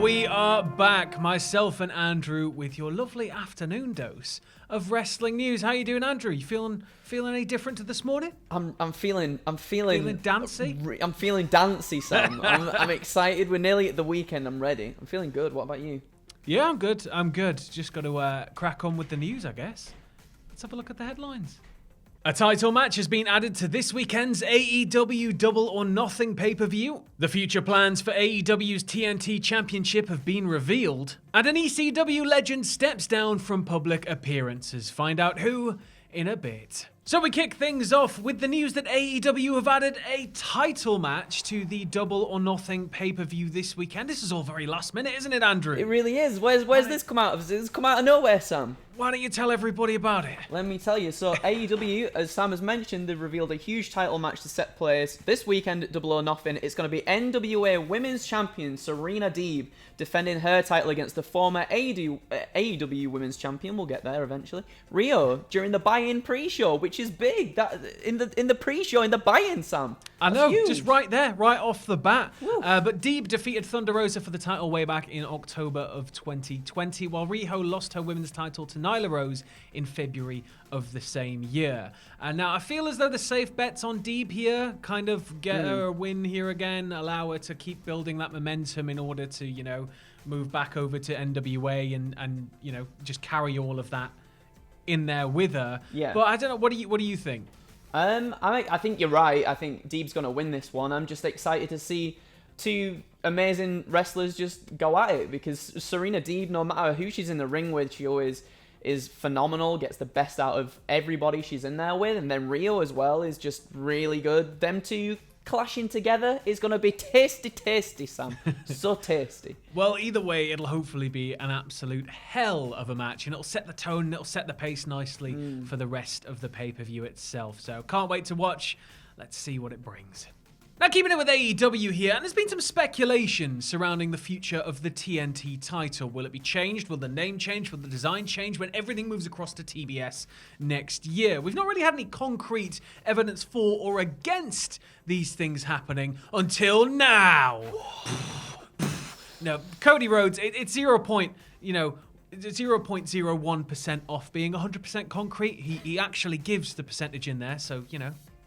we are back, myself and Andrew, with your lovely afternoon dose of wrestling news. How you doing, Andrew? You feeling any different to this morning? I'm feeling dancy. I'm feeling dancy, Sam. I'm excited. We're nearly at the weekend. I'm ready. I'm feeling good. What about you? Yeah, I'm good. Just got to crack on with the news, I guess. Let's have a look at the headlines. A title match has been added to this weekend's AEW Double or Nothing pay-per-view. The future plans for AEW's TNT Championship have been revealed. And an ECW legend steps down from public appearances. Find out who in a bit. So we kick things off with the news that AEW have added a title match to the Double or Nothing pay-per-view this weekend. This is all very last minute, isn't it, Andrew? It really is. Where's this come out of? Does this come out of nowhere, Sam? Why don't you tell everybody about it? Let me tell you. So AEW, as Sam has mentioned, they've revealed a huge title match to set place this weekend at Double or Nothing. It's going to be NWA Women's Champion Serena Deeb defending her title against the former AEW Women's Champion. We'll get there eventually. Rio during the buy-in pre-show, which is big. That in the pre-show, in the buy-in, Sam. I know, just right there, right off the bat. But Deeb defeated Thunder Rosa for the title way back in October of 2020, while Riho lost her women's title to Nyla Rose in February of the same year. And now I feel as though the safe bet's on Deeb here, kind of get her a win here again, allow her to keep building that momentum in order to, move back over to NWA and just carry all of that in there with her. Yeah. But I don't know, what do you think? I think you're right. I think Deeb's going to win this one. I'm just excited to see two amazing wrestlers just go at it, because Serena Deeb, no matter who she's in the ring with, she always is phenomenal, gets the best out of everybody she's in there with. And then Rio as well is just really good. Them two clashing together is going to be tasty, Sam. So tasty. Well, either way, it'll hopefully be an absolute hell of a match, and it'll set the tone, and it'll set the pace nicely for the rest of the pay-per-view itself. So can't wait to watch. Let's see what it brings. Now, keeping it with AEW here, and there's been some speculation surrounding the future of the TNT title. Will it be changed? Will the name change? Will the design change when everything moves across to TBS next year? We've not really had any concrete evidence for or against these things happening until now. No, Cody Rhodes, it's 0.01% off being 100% concrete. He actually gives the percentage in there, so,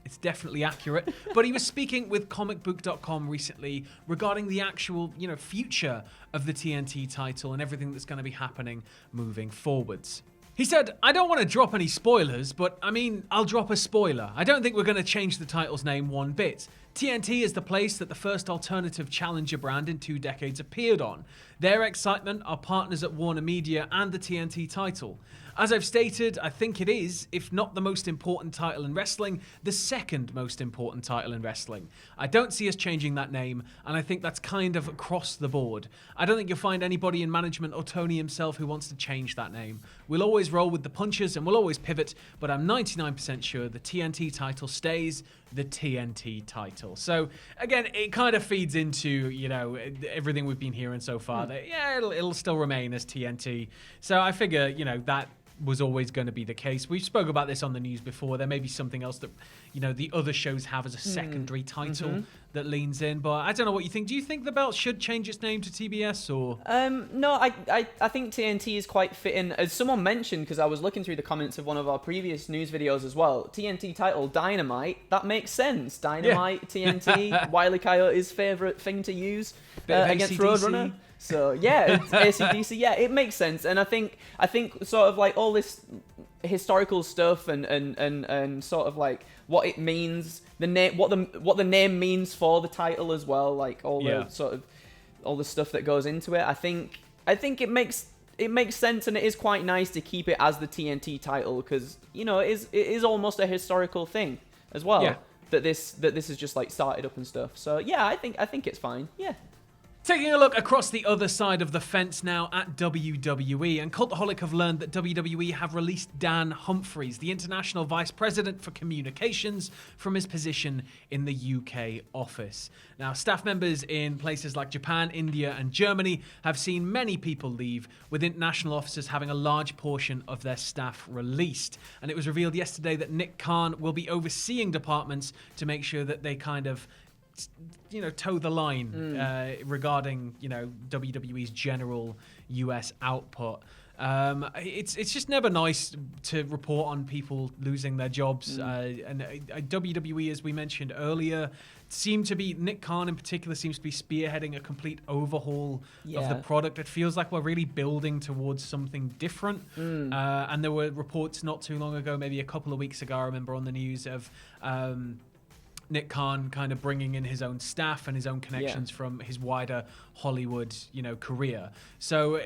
it's definitely accurate. But he was speaking with comicbook.com recently regarding the actual, future of the TNT title and everything that's going to be happening moving forwards. He said, "I don't want to drop any spoilers, but I'll drop a spoiler. I don't think we're going to change the title's name one bit. TNT is the place that the first alternative challenger brand in 2 decades appeared on. Their excitement are partners at Warner Media and the TNT title. As I've stated, I think it is, if not the most important title in wrestling, the second most important title in wrestling. I don't see us changing that name, and I think that's kind of across the board. I don't think you'll find anybody in management or Tony himself who wants to change that name. We'll always roll with the punches and we'll always pivot, but I'm 99% sure the TNT title stays the TNT title." So again, it kind of feeds into, everything we've been hearing so far, that it'll still remain as TNT. So I figure, that was always going to be the case. We spoke about this on the news before. There may be something else that, the other shows have as a secondary title that leans in. But I don't know what you think. Do you think the belt should change its name to TBS or? No, I think TNT is quite fitting. As someone mentioned, because I was looking through the comments of one of our previous news videos as well, TNT title, Dynamite, that makes sense. Dynamite, TNT, Wile E. Coyote's favourite thing to use against Roadrunner. So yeah, AC/DC, yeah, it makes sense. And I think sort of like all this historical stuff and sort of like what it means, the name, what the name means for the title as well, like all the sort of all the stuff that goes into it. I think it makes sense, and it is quite nice to keep it as the TNT title, because it is almost a historical thing as well. Yeah. That this is just like started up and stuff. So yeah, I think it's fine. Yeah. Taking a look across the other side of the fence now at WWE, and Cultaholic have learned that WWE have released Dan Humphries, the International Vice President for Communications, from his position in the UK office. Now, staff members in places like Japan, India, and Germany have seen many people leave, with international offices having a large portion of their staff released. And it was revealed yesterday that Nick Khan will be overseeing departments to make sure that they kind of toe the line regarding WWE's general US output. It's just never nice to report on people losing their jobs. And WWE, as we mentioned earlier, Nick Khan in particular seems to be spearheading a complete overhaul of the product. It feels like we're really building towards something different. And there were reports not too long ago, maybe a couple of weeks ago, I remember on the news of Nick Khan kind of bringing in his own staff and his own connections from his wider Hollywood, career. So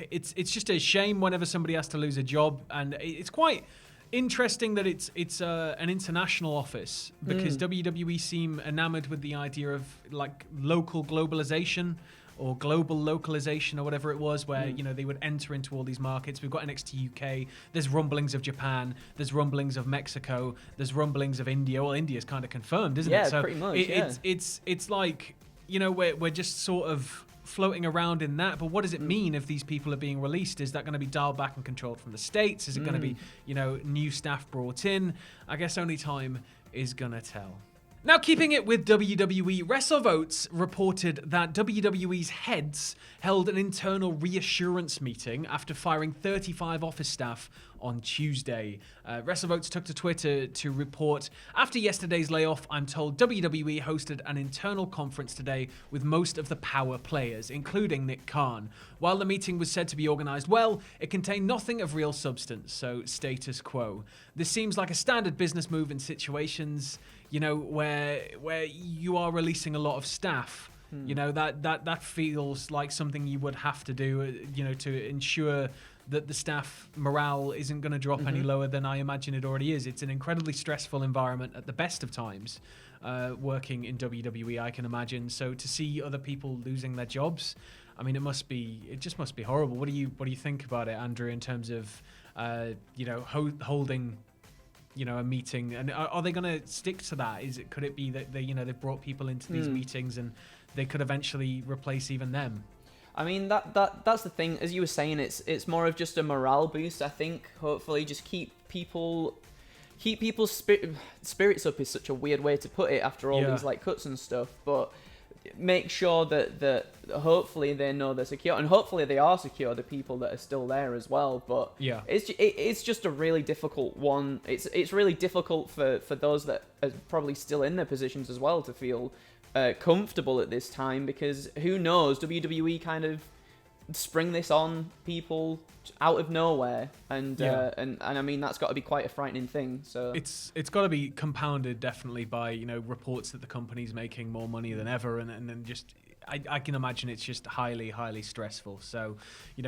it's just a shame whenever somebody has to lose a job, and it's quite interesting that it's an international office, because WWE seem enamored with the idea of like local globalization or global localization or whatever it was, where they would enter into all these markets. We've got NXT UK, there's rumblings of Japan, there's rumblings of Mexico, there's rumblings of India. Well, India's kind of confirmed, isn't it? So pretty much. It's like we're just sort of floating around in that, but what does it mean if these people are being released? Is that going to be dialed back and controlled from the States? Is it going to be new staff brought in? I guess only time is gonna tell. Now, keeping it with WWE, WrestleVotes reported that WWE's heads held an internal reassurance meeting after firing 35 office staff on Tuesday. WrestleVotes took to Twitter to report, after yesterday's layoff, I'm told WWE hosted an internal conference today with most of the power players, including Nick Khan. While the meeting was said to be organized well, it contained nothing of real substance, so status quo. This seems like a standard business move in situations where you are releasing a lot of staff. That feels like something you would have to do, to ensure that the staff morale isn't going to drop any lower than I imagine it already is. It's an incredibly stressful environment at the best of times, working in WWE, I can imagine. So to see other people losing their jobs, I mean, it just must be horrible. What do you think about it, Andrew, in terms of holding a meeting, and are they going to stick to that? Could it be that they've brought people into these meetings and they could eventually replace even them? I mean, that's the thing. As you were saying, it's more of just a morale boost. I think hopefully just keep people's spirits up is such a weird way to put it after all these like cuts and stuff, but make sure that hopefully they know they're secure, and hopefully they are secure, the people that are still there as well. But it's just a really difficult one. It's really difficult for those that are probably still in their positions as well to feel comfortable at this time, because who knows, WWE kind of spring this on people out of nowhere, and I mean, that's got to be quite a frightening thing. So it's got to be compounded definitely by reports that the company's making more money than ever, and then just I can imagine it's just highly stressful. So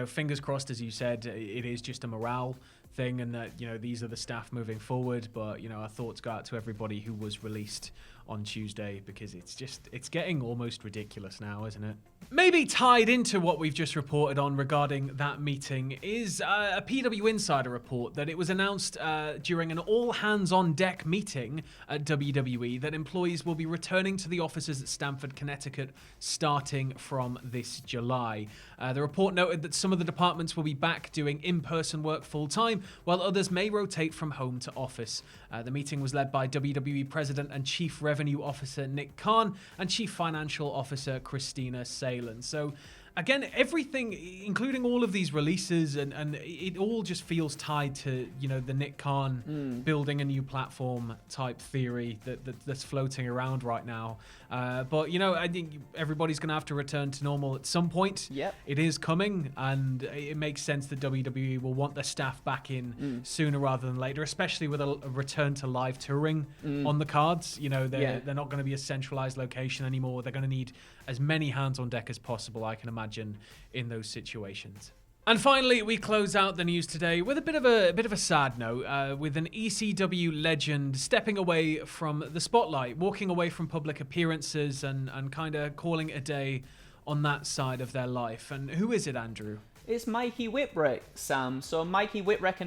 fingers crossed, as you said, it is just a morale thing, and that these are the staff moving forward. But our thoughts go out to everybody who was released on Tuesday, because it's getting almost ridiculous now, isn't it? Maybe tied into what we've just reported on regarding that meeting is a PW Insider report that it was announced during an all-hands-on-deck meeting at WWE that employees will be returning to the offices at Stamford, Connecticut, starting from this July. The report noted that some of the departments will be back doing in-person work full-time, while others may rotate from home to office. The meeting was led by WWE President and Chief Revenue Officer Nick Khan and Chief Financial Officer Christina Salen. So again, everything, including all of these releases, and it all just feels tied to the Nick Khan building a new platform type theory that's floating around right now. But I think everybody's going to have to return to normal at some point. Yep. It is coming, and it makes sense that WWE will want their staff back in sooner rather than later, especially with a return to live touring on the cards. They're not going to be a centralized location anymore. They're going to need as many hands on deck as possible, I can imagine, in those situations. And finally, we close out the news today with a bit of a sad note, with an ECW legend stepping away from the spotlight, walking away from public appearances, and kind of calling it a day on that side of their life. And who is it, Andrew? It's Mikey Whipwreck, Sam. So Mikey Whipwreck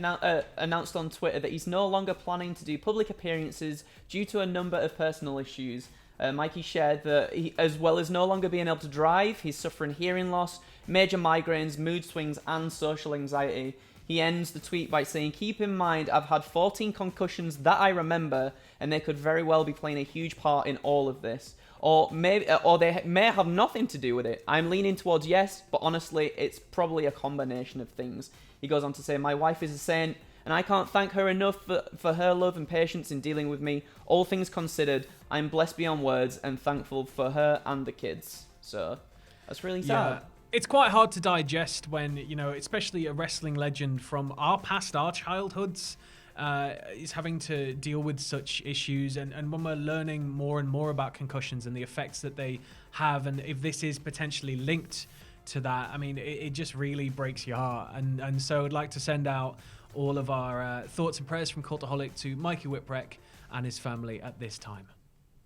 announced on Twitter that he's no longer planning to do public appearances due to a number of personal issues. Mikey shared that he, as well as no longer being able to drive, he's suffering hearing loss, major migraines, mood swings, and social anxiety. He ends the tweet by saying, "Keep in mind, I've had 14 concussions that I remember, and they could very well be playing a huge part in all of this. Or they may have nothing to do with it. I'm leaning towards yes, but honestly, it's probably a combination of things." He goes on to say, "My wife is a saint, and I can't thank her enough for her love and patience in dealing with me. All things considered, I'm blessed beyond words and thankful for her and the kids." So that's really sad. Yeah. It's quite hard to digest when, especially a wrestling legend from our childhoods, is having to deal with such issues. And when we're learning more and more about concussions and the effects that they have, and if this is potentially linked to that, I mean, it just really breaks your heart. And so I'd like to send out all of our thoughts and prayers from Cultaholic to Mikey Whipwreck and his family at this time.